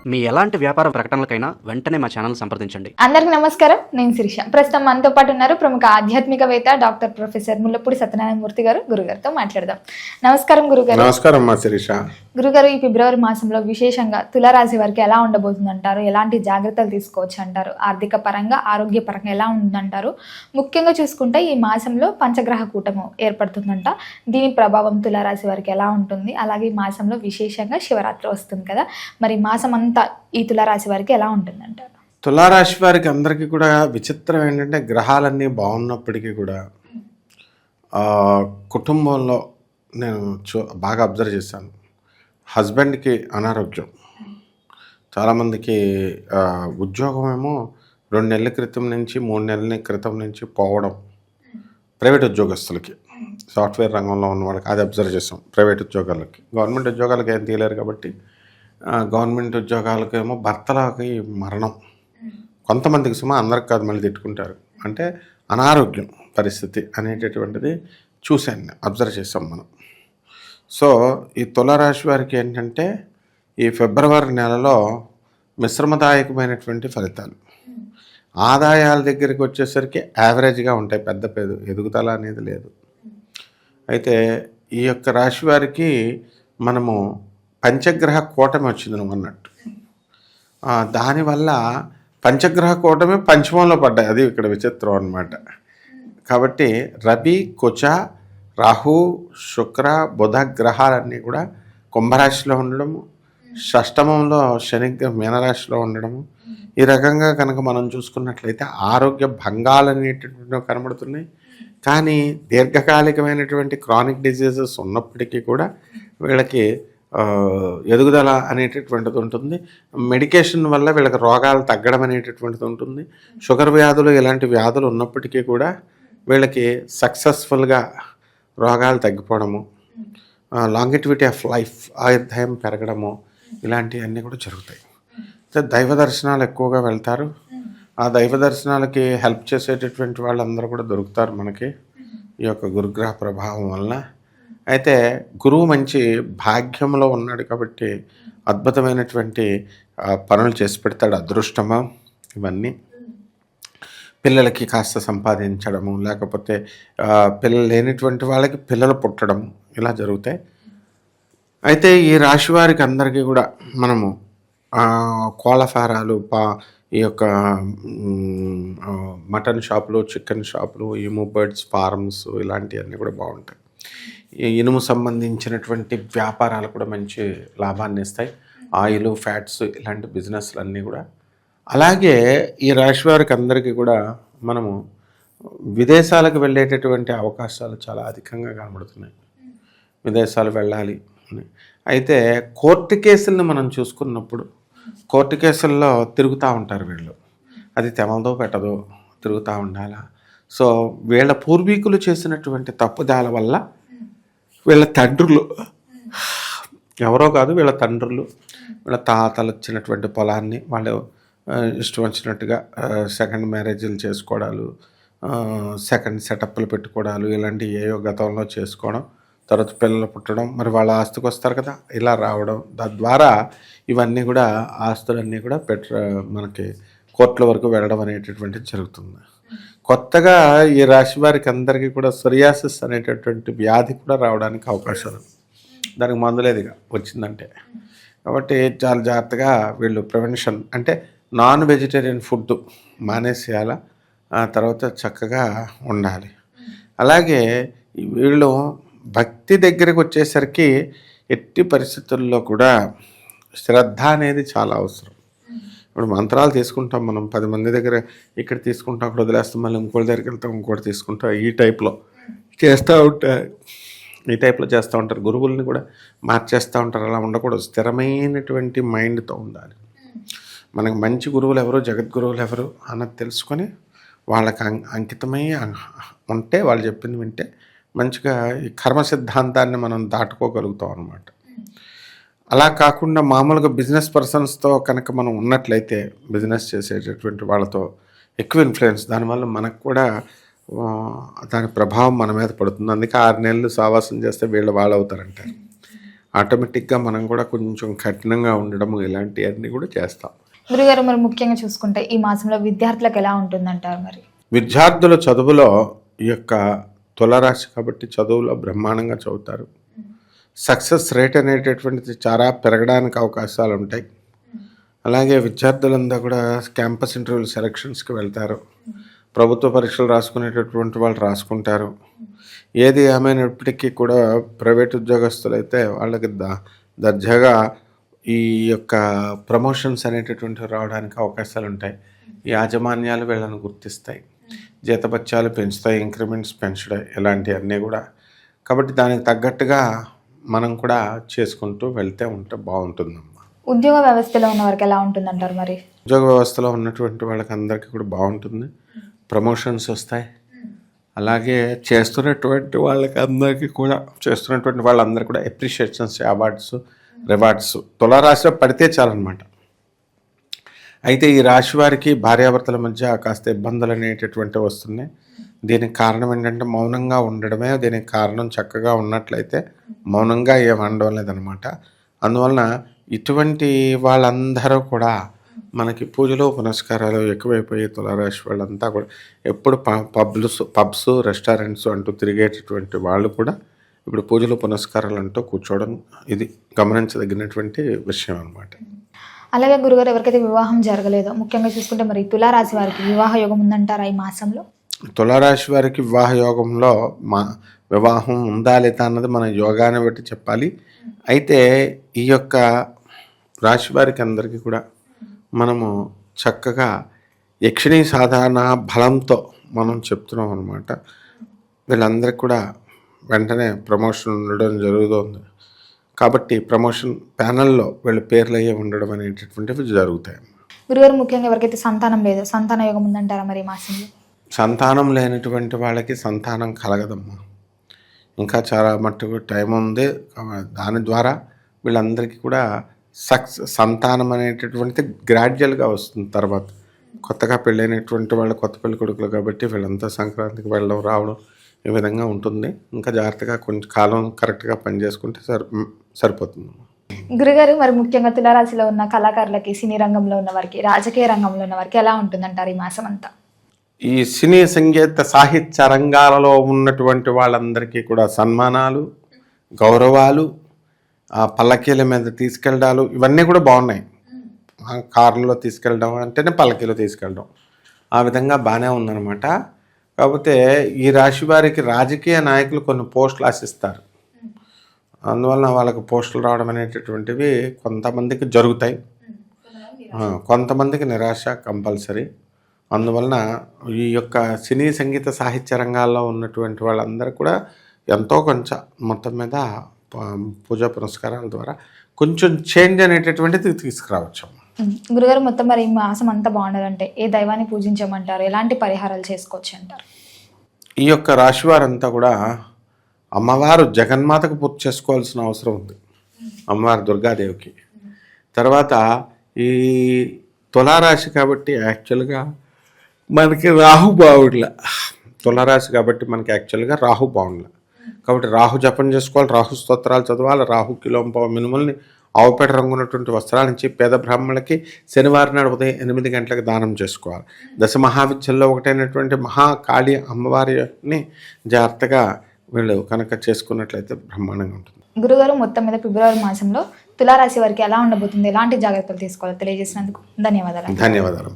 మీ ఎలాంటి వ్యాపార ప్రకటనలకైనా వెంటనే మా ఛానల్ సంప్రదించండి. అందరికీ నమస్కారం. నేను శిరీష. ప్రస్తుతం మనతో పాటు ఉన్నారు ప్రముఖ ఆధ్యాత్మికవేత్త డాక్టర్ ప్రొఫెసర్ ముల్లపూడి సత్యనారాయణమూర్తి గారు. గురుగారితో మాట్లాడదాం. నమస్కారం గురుగారు. నమస్కారం మా శిరీష. గురుగారు, ఈ ఫిబ్రవరి మాసంలో విశేషంగా తులారాశి వారికి ఎలా ఉండబోతుంది అంటారు? ఎలాంటి జాగ్రత్తలు తీసుకోవచ్చు అంటారు? ఆర్థిక పరంగా, ఆరోగ్య పరంగా ఎలా ఉందంటారు? ముఖ్యంగా చూసుకుంటే ఈ మాసంలో పంచగ్రహ కూటము ఏర్పడుతుందంట. దీని ప్రభావం తులారాశి వారికి ఎలా ఉంటుంది? అలాగే ఈ మాసంలో విశేషంగా శివరాత్రి వస్తుంది కదా, మరి మాసం అంతా ఈ తులారాశి వారికి ఎలా ఉంటుంది అంటారు? తులారాశి వారికి అందరికీ కూడా విచిత్రం ఏంటంటే, గ్రహాలన్నీ బాగున్నప్పటికీ కూడా కుటుంబంలో నేను బాగా అబ్జర్వ్ చేశాను. హస్బెండ్కి అనారోగ్యం, చాలామందికి ఉద్యోగం ఏమో 2 నెలల క్రితం నుంచి 3 నెలల క్రితం నుంచి పోవడం, ప్రైవేట్ ఉద్యోగస్తులకి, సాఫ్ట్వేర్ రంగంలో ఉన్న వాళ్ళకి అది అబ్జర్వ్ చేసాం. ప్రైవేట్ ఉద్యోగాలకి, గవర్నమెంట్ ఉద్యోగాలకి ఏం తీయలేరు కాబట్టి గవర్నమెంట్ ఉద్యోగాలకేమో భర్తలకి మరణం, కొంతమందికి సుమా, అందరికి కాదు, మళ్ళీ తిట్టుకుంటారు. అంటే అనారోగ్యం పరిస్థితి అనేటటువంటిది చూశాను, అబ్జర్వ్ చేసాం మనం. సో ఈ తులారాశి వారికి ఏంటంటే ఈ ఫిబ్రవరి నెలలో మిశ్రమదాయకమైనటువంటి ఫలితాలు. ఆదాయాల దగ్గరికి వచ్చేసరికి యావరేజ్గా ఉంటాయి, పెద్ద ఎదుగుదల అనేది లేదు. అయితే ఈ యొక్క రాశి వారికి మనము పంచగ్రహ కూటమి వచ్చింది నువ్వు అన్నట్టు. దానివల్ల పంచగ్రహ కూటమి పంచమంలో పడ్డాయి, అది ఇక్కడ విచిత్రం అన్నమాట. కాబట్టి రవి, కుచ, రాహు, శుక్ర, బుధ గ్రహాలన్నీ కూడా కుంభరాశిలో ఉండడము, షష్టమంలో శని మీనరాశిలో ఉండడము, ఈ రకంగా కనుక మనం చూసుకున్నట్లయితే ఆరోగ్య భంగాలు అనేటటువంటివి కనబడుతున్నాయి. కానీ దీర్ఘకాలికమైనటువంటి క్రానిక్ డిజీజెస్ ఉన్నప్పటికీ కూడా వీళ్ళకి ఎదుగుదల అనేటటువంటిది ఉంటుంది. మెడికేషన్ వల్ల వీళ్ళకి రోగాలు తగ్గడం అనేటటువంటిది ఉంటుంది. షుగర్ వ్యాధులు, ఇలాంటి వ్యాధులు ఉన్నప్పటికీ కూడా వీళ్ళకి సక్సెస్ఫుల్గా రోగాలు తగ్గిపోవడము, లాంగిటివిటీ ఆఫ్ లైఫ్, ఆయుర్దాయం పెరగడము, ఇలాంటివన్నీ కూడా జరుగుతాయి. దైవ దర్శనాలు ఎక్కువగా వెళ్తారు. ఆ దైవ దర్శనాలకి హెల్ప్ చేసేటటువంటి వాళ్ళందరూ కూడా దొరుకుతారు మనకి ఈ యొక్క గురుగ్రహ ప్రభావం వల్ల. అయితే గురువు మంచి భాగ్యంలో ఉన్నాడు కాబట్టి అద్భుతమైనటువంటి పనులు చేసి పెడతాడు. అదృష్టమా ఇవన్నీ, పిల్లలకి కాస్త సంపాదించడము, లేకపోతే పిల్లలు లేనిటువంటి వాళ్ళకి పిల్లలు పుట్టడము, ఇలా జరుగుతాయి. అయితే ఈ రాశి వారికి అందరికీ కూడా మనము కోళ్ళ ఫారాలు, ఈ యొక్క మటన్ షాపులు, చికెన్ షాపులు, ఈము బర్డ్స్ ఫార్మ్స్, ఇలాంటివన్నీ కూడా బాగుంటాయి. ఇనుము సంబంధించినటువంటి వ్యాపారాలు కూడా మంచి లాభాన్ని ఇస్తాయి. ఆయిల్, ఫ్యాట్స్, ఇలాంటి బిజినెస్లు అన్నీ కూడా. అలాగే ఈ రాశి వారికి అందరికీ కూడా మనము విదేశాలకు వెళ్ళేటటువంటి అవకాశాలు చాలా అధికంగా కనబడుతున్నాయి. విదేశాలు వెళ్ళాలి. అయితే కోర్టు కేసులను మనం చూసుకున్నప్పుడు కోర్టు కేసుల్లో తిరుగుతూ ఉంటారు వీళ్ళు. అది తెమలదో పెట్టదో తిరుగుతూ ఉండాలా. సో వీళ్ళ పూర్వీకులు చేసినటువంటి తప్పుదాల వల్ల వీళ్ళ తండ్రులు, ఎవరో కాదు, వీళ్ళ తండ్రులు, వీళ్ళ తాతలు వచ్చినటువంటి పొలాన్ని వాళ్ళు ఇష్టం వచ్చినట్టుగా సెకండ్ మ్యారేజీలు చేసుకోవడాలు, సెకండ్ సెటప్లు పెట్టుకోవడాలు, ఇలాంటి ఏయో గతంలో చేసుకోవడం, తర్వాత పిల్లలు పుట్టడం, మరి వాళ్ళ ఆస్తికి వస్తారు కదా, ఇలా రావడం, తద్వారా ఇవన్నీ కూడా ఆస్తులన్నీ కూడా మనకి కోర్టుల వరకు వెళ్ళడం అనేటటువంటిది జరుగుతుంది. కొత్తగా ఈ రాశి వారికి అందరికీ కూడా సోరియాసిస్ అనేటటువంటి వ్యాధి కూడా రావడానికి అవకాశాలు, దానికి మందులేదిగా వచ్చిందంటే. కాబట్టి చాలా జాగ్రత్తగా వీళ్ళు ప్రివెన్షన్, అంటే నాన్ వెజిటేరియన్ ఫుడ్ మానేసేయాల, తర్వాత చక్కగా ఉండాలి. అలాగే వీళ్ళు భక్తి దగ్గరికి వచ్చేసరికి ఎట్టి పరిస్థితుల్లో కూడా శ్రద్ధ అనేది చాలా అవసరం. ఇప్పుడు మంత్రాలు తీసుకుంటాం మనం 10 మంది దగ్గర, ఇక్కడ తీసుకుంటాం, అక్కడ వదిలేస్తాం, మళ్ళీ ఇంకోటి దగ్గరికి వెళ్తాం, ఇంకోటి తీసుకుంటాం, ఈ టైప్లో చేస్తూ ఉంటారు. గురువుల్ని కూడా మార్చేస్తూ ఉంటారు. అలా ఉండకూడదు. స్థిరమైనటువంటి మైండ్తో ఉండాలి. మనకు మంచి గురువులు ఎవరు, జగద్గురువులు ఎవరు అన్నది తెలుసుకొని వాళ్ళకి అంకితమై ఉంటే, వాళ్ళు చెప్పింది వింటే మంచిగా ఈ కర్మ సిద్ధాంతాన్ని మనం దాటుకోగలుగుతాం అన్నమాట. అలా కాకుండా మామూలుగా బిజినెస్ పర్సన్స్తో కనుక మనం ఉన్నట్లయితే, బిజినెస్ చేసేటటువంటి వాళ్ళతో ఎక్కువ ఇన్ఫ్లుయెన్స్, దానివల్ల మనకు కూడా దాని ప్రభావం మన మీద పడుతుంది. అందుకే 6 నెలలు సావాసం చేస్తే వాళ్ళు అవుతారంటారు. ఆటోమేటిక్గా మనం కూడా కొంచెం కఠినంగా ఉండడము ఇలాంటివన్నీ కూడా చేస్తాం. గురుగారు మరి ముఖ్యంగా చూసుకుంటే ఈ మాసంలో విద్యార్థులకు ఎలా ఉంటుందంటారు మరి? విద్యార్థుల చదువులో ఈ యొక్క తులారాశి కాబట్టి చదువులో బ్రహ్మాండంగా చదువుతారు. సక్సెస్ రేట్ అనేటటువంటిది చాలా పెరగడానికి అవకాశాలు ఉంటాయి. అలాగే విద్యార్థులంతా కూడా క్యాంపస్ ఇంటర్వ్యూలు సెలక్షన్స్కి వెళ్తారు. ప్రభుత్వ పరీక్షలు రాసుకునేటటువంటి వాళ్ళు రాసుకుంటారు. ఏది ఏమైనప్పటికీ కూడా ప్రైవేట్ ఉద్యోగస్తులు అయితే వాళ్ళకి దర్జాగా ఈ యొక్క ప్రమోషన్స్ అనేటటువంటివి రావడానికి అవకాశాలు ఉంటాయి. ఈ యాజమాన్యాలు వీళ్ళని గుర్తిస్తాయి, జీతభత్యాలు పెంచుతాయి, ఇంక్రిమెంట్స్ పెంచడం ఇలాంటివన్నీ కూడా. కాబట్టి దానికి తగ్గట్టుగా మనం కూడా చేసుకుంటూ వెళ్తే ఉంటే బాగుంటుందమ్మా. ఉద్యోగ వ్యవస్థలో ఉన్న వారికి ఎలా ఉంటుందంటారు మరి? ఉద్యోగ వ్యవస్థలో ఉన్నటువంటి వాళ్ళకి అందరికీ కూడా బాగుంటుంది. ప్రమోషన్స్ వస్తాయి. అలాగే చేస్తున్నటువంటి వాళ్ళందరికీ కూడా అప్రిషియేషన్స్, అవార్డ్స్, రివార్డ్స్ తులారాశిలో పడితే చాలన్నమాట. అయితే ఈ రాశి వారికి భార్యాభర్తల మధ్య కాస్త ఇబ్బందులు అనేటటువంటివి వస్తున్నాయి. దీనికి కారణం ఏంటంటే మౌనంగా ఉండడమే దీనికి కారణం. చక్కగా ఉన్నట్లయితే మౌనంగా ఏమనడం లేదనమాట. అందువలన ఇటువంటి వాళ్ళందరూ కూడా మనకి పూజలు పునస్కారాలు ఎక్కువైపోయి తులారాశి వాళ్ళంతా కూడా ఎప్పుడు పబ్స్ రెస్టారెంట్స్ అంటూ తిరిగేటటువంటి వాళ్ళు కూడా ఇప్పుడు పూజలు పునస్కారాలు అంటూ కూర్చోవడం ఇది గమనించదగినటువంటి విషయం అనమాట. అలాగే గురుగారు ఎవరికైతే వివాహం జరగలేదో ముఖ్యంగా చూసుకుంటే మరి తులారాశి వారికి వివాహ యోగం ఉందంటారా ఈ మాసంలో? తులారాశి వారికి వివాహ యోగంలో వివాహం ఉందా లేదా అన్నది మన యోగాన్ని బట్టి చెప్పాలి. అయితే ఈ యొక్క రాశి వారికి అందరికీ కూడా మనము చక్కగా యక్షిణీ సాధారణ బలంతో మనం చెప్తున్నాం అనమాట. వీళ్ళందరికీ కూడా వెంటనే ప్రమోషన్ ఉండడం జరుగుతుంది. కాబట్టి ప్రమోషన్ ప్యానల్లో వీళ్ళ పేర్లు అయ్యే ఉండడం అనేటటువంటివి జరుగుతాయి. గురుగారు ముఖ్యంగా ఎవరికైతే సంతానం లేదో సంతాన యోగం ఉందంటారా మరి ఈ మాసంలో? సంతానం లేనటువంటి వాళ్ళకి సంతానం కలగదమ్మా. ఇంకా చాలా మట్టుకు టైం ఉంది. దాని ద్వారా వీళ్ళందరికీ కూడా సంతానం అనేటటువంటిది గ్రాడ్యువల్గా వస్తుంది. తర్వాత కొత్తగా పెళ్ళైనటువంటి వాళ్ళు కొత్త పెళ్లి కొడుకులు కాబట్టి వీళ్ళంతా సంక్రాంతికి వెళ్ళడం రావడం ఈ విధంగా ఉంటుంది. ఇంకా జాగ్రత్తగా కొంచెం కాలం కరెక్ట్గా పనిచేసుకుంటే సరిపోతుంది. గురుగారు మరి ముఖ్యంగా తులారాశిలో ఉన్న కళాకారులకి, సినీ రంగంలో ఉన్న వారికి, రాజకీయ రంగంలో ఉన్న వారికి ఎలా ఉంటుందంటారు ఈ మాసం అంతా? ఈ సినీ సంగీత సాహిత్య రంగాలలో ఉన్నటువంటి వాళ్ళందరికీ కూడా సన్మానాలు, గౌరవాలు, పల్లకీల మీద తీసుకెళ్ళడాలు ఇవన్నీ కూడా బాగున్నాయి. కారులో తీసుకెళ్ళడం అంటేనే పల్లకీలో తీసుకెళ్ళడం ఆ విధంగా బాగానే ఉందన్నమాట. కాకపోతే ఈ రాశి వారికి రాజకీయ నాయకులు కొన్ని పోస్టులు ఆశిస్తారు. అందువలన వాళ్ళకి పోస్టులు రావడం అనేటటువంటివి కొంతమందికి జరుగుతాయి, కొంతమందికి నిరాశ కంపల్సరీ. అందువలన ఈ యొక్క సినీ సంగీత సాహిత్య రంగాల్లో ఉన్నటువంటి వాళ్ళందరూ కూడా ఎంతో కొంచెం మొత్తం మీద పూజా పునస్కారాల ద్వారా కొంచెం చేంజ్ అనేటటువంటిది తీసుకురావచ్చు. గురుగారు మొత్తం మరి ఈ మాసం అంతా బాగుండాలంటే ఏ దైవాన్ని పూజించమంటారు? ఎలాంటి పరిహారాలు చేసుకోవచ్చు అంటారు? ఈ యొక్క రాశి వారంతా కూడా అమ్మవారు జగన్మాతకు పూజ చేసుకోవాల్సిన అవసరం ఉంది, అమ్మవారు దుర్గాదేవికి. తర్వాత ఈ తులారాశి కాబట్టి యాక్చువల్గా మనకి రాహు బావుండ్ల, తులారాశి కాబట్టి మనకి యాక్చువల్గా రాహు బావుండ్ల. కాబట్టి రాహు జపం చేసుకోవాలి, రాహు స్తోత్రాలు చదవాలి, రాహు కిలోంపావు మినుముల్ని ఆవుపేట రంగున్నటువంటి వస్త్రాలించి పేద బ్రాహ్మణులకి శనివారం నాడు ఉదయం 8 గంటలకు దానం చేసుకోవాలి. దశ మహావిద్యల్లో ఒకటైనటువంటి మహాకాళి అమ్మవారిని జాగ్రత్తగా వీళ్ళు కనుక చేసుకున్నట్లయితే బ్రహ్మాండంగా ఉంటుంది. గురుగారు మొత్తం మీద ఫిబ్రవరి మాసంలో తులారాశి వారికి ఎలా ఉండబోతుంది, ఎలాంటి జాగ్రత్తలు తీసుకోవాలో తెలియజేసినందుకు ధన్యవాదాలు. ధన్యవాదాలు.